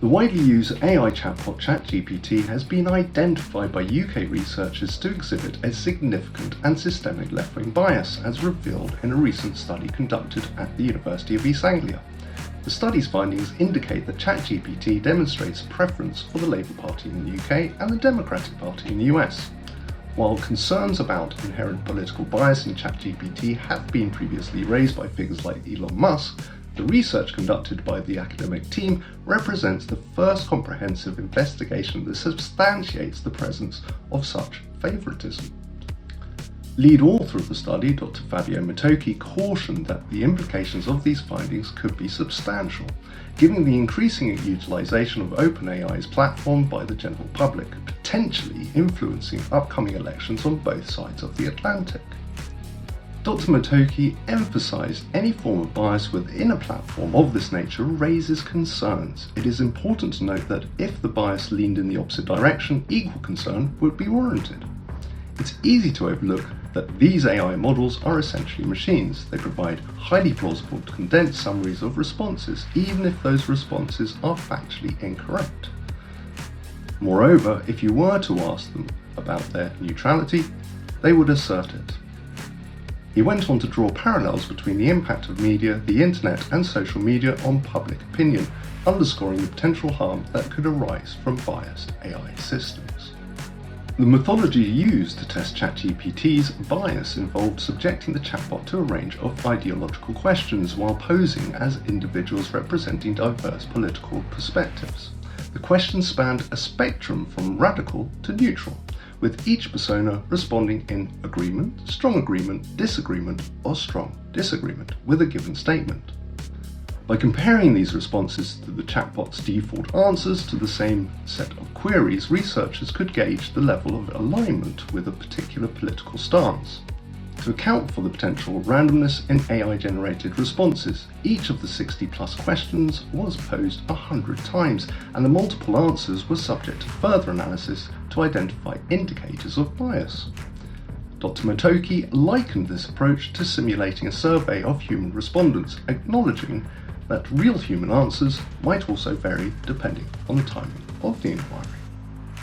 The widely used AI chatbot ChatGPT has been identified by UK researchers to exhibit a significant and systemic left-wing bias, as revealed in a recent study conducted at the University of East Anglia. The study's findings indicate that ChatGPT demonstrates a preference for the Labour Party in the UK and the Democratic Party in the US. While concerns about inherent political bias in ChatGPT have been previously raised by figures like Elon Musk, the research conducted by the academic team represents the first comprehensive investigation that substantiates the presence of such favoritism. Lead author of the study, Dr. Fabio Moto-ki, cautioned that the implications of these findings could be substantial, given the increasing utilization of OpenAI's platform by the general public, potentially influencing upcoming elections on both sides of the Atlantic. Dr. Moto-ki emphasised any form of bias within a platform of this nature raises concerns. It is important to note that if the bias leaned in the opposite direction, equal concern would be warranted. It's easy to overlook that these AI models are essentially machines. They provide highly plausible condensed summaries of responses, even if those responses are factually incorrect. Moreover, if you were to ask them about their neutrality, they would assert it. He went on to draw parallels between the impact of media, the internet and social media on public opinion, underscoring the potential harm that could arise from biased AI systems. The methodology used to test ChatGPT's bias involved subjecting the chatbot to a range of ideological questions while posing as individuals representing diverse political perspectives. The questions spanned a spectrum from radical to neutral, with each persona responding in agreement, strong agreement, disagreement, or strong disagreement with a given statement. By comparing these responses to the chatbot's default answers to the same set of queries, researchers could gauge the level of alignment with a particular political stance. To account for the potential randomness in AI-generated responses, each of the 60-plus questions was posed 100 times, and the multiple answers were subject to further analysis to identify indicators of bias. Dr. Moto-ki likened this approach to simulating a survey of human respondents, acknowledging that real human answers might also vary depending on the timing of the inquiry.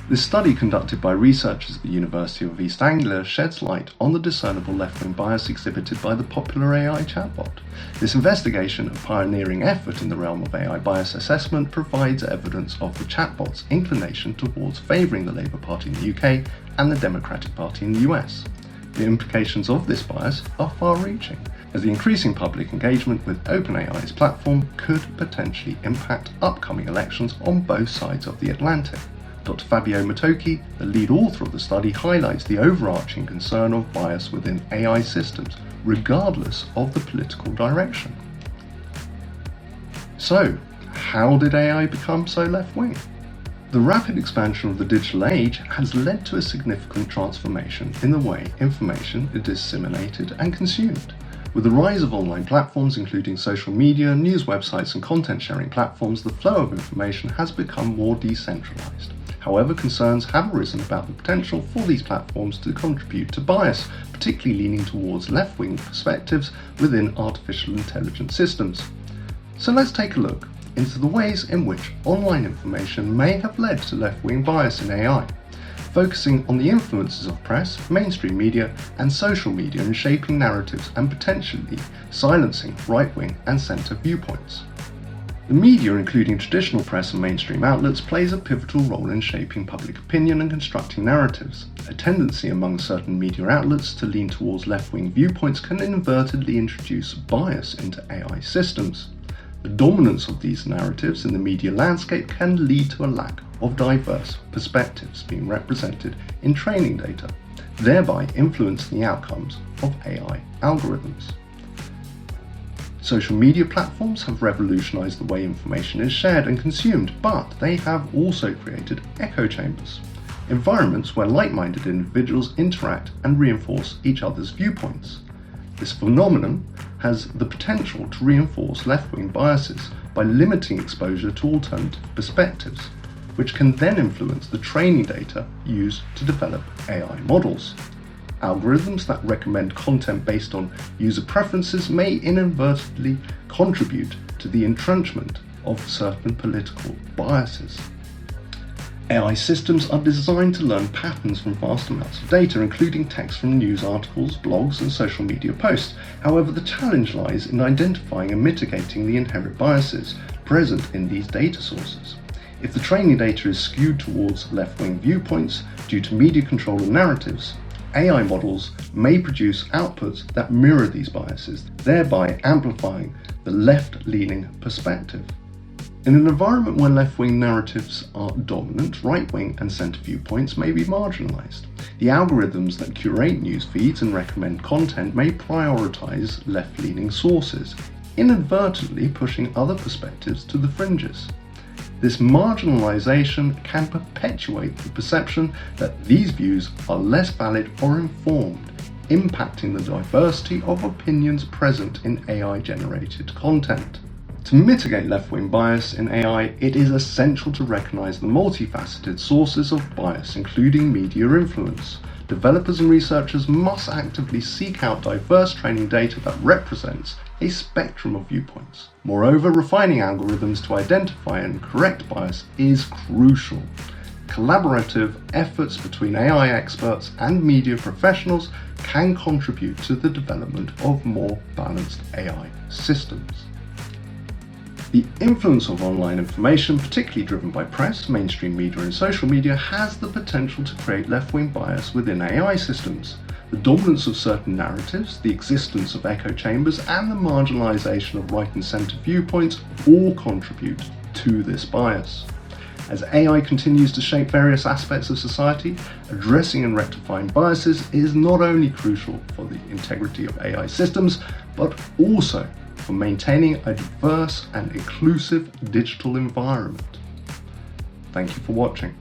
This study, conducted by researchers at the University of East Anglia, sheds light on the discernible left-wing bias exhibited by the popular AI chatbot. This investigation, a pioneering effort in the realm of AI bias assessment, provides evidence of the chatbot's inclination towards favouring the Labour Party in the UK and the Democratic Party in the US. The implications of this bias are far-reaching, as the increasing public engagement with OpenAI's platform could potentially impact upcoming elections on both sides of the Atlantic. Dr. Fabio Moto-ki, the lead author of the study, highlights the overarching concern of bias within AI systems, regardless of the political direction. So, how did AI become so left-wing? The rapid expansion of the digital age has led to a significant transformation in the way information is disseminated and consumed. With the rise of online platforms including social media, news websites and content sharing platforms, the flow of information has become more decentralized. However, concerns have arisen about the potential for these platforms to contribute to bias, particularly leaning towards left-wing perspectives within artificial intelligence systems. So let's take a look into the ways in which online information may have led to left-wing bias in AI, focusing on the influences of press, mainstream media, and social media in shaping narratives and potentially silencing right-wing and centre viewpoints. The media, including traditional press and mainstream outlets, plays a pivotal role in shaping public opinion and constructing narratives. A tendency among certain media outlets to lean towards left-wing viewpoints can inadvertently introduce bias into AI systems. The dominance of these narratives in the media landscape can lead to a lack of diverse perspectives being represented in training data, thereby influencing the outcomes of AI algorithms. Social media platforms have revolutionized the way information is shared and consumed, but they have also created echo chambers, environments where like-minded individuals interact and reinforce each other's viewpoints. This phenomenon has the potential to reinforce left-wing biases by limiting exposure to alternative perspectives, which can then influence the training data used to develop AI models. Algorithms that recommend content based on user preferences may inadvertently contribute to the entrenchment of certain political biases. AI systems are designed to learn patterns from vast amounts of data, including text from news articles, blogs, and social media posts. However, the challenge lies in identifying and mitigating the inherent biases present in these data sources. If the training data is skewed towards left-wing viewpoints due to media control and narratives, AI models may produce outputs that mirror these biases, thereby amplifying the left-leaning perspective. In an environment where left-wing narratives are dominant, right-wing and centre viewpoints may be marginalised. The algorithms that curate news feeds and recommend content may prioritise left-leaning sources, inadvertently pushing other perspectives to the fringes. This marginalisation can perpetuate the perception that these views are less valid or informed, impacting the diversity of opinions present in AI-generated content. To mitigate left-wing bias in AI, it is essential to recognise the multifaceted sources of bias, including media influence. Developers and researchers must actively seek out diverse training data that represents a spectrum of viewpoints. Moreover, refining algorithms to identify and correct bias is crucial. Collaborative efforts between AI experts and media professionals can contribute to the development of more balanced AI systems. The influence of online information, particularly driven by press, mainstream media and social media, has the potential to create left-wing bias within AI systems. The dominance of certain narratives, the existence of echo chambers, and the marginalisation of right and centre viewpoints all contribute to this bias. As AI continues to shape various aspects of society, addressing and rectifying biases is not only crucial for the integrity of AI systems, but also for maintaining a diverse and inclusive digital environment. Thank you for watching.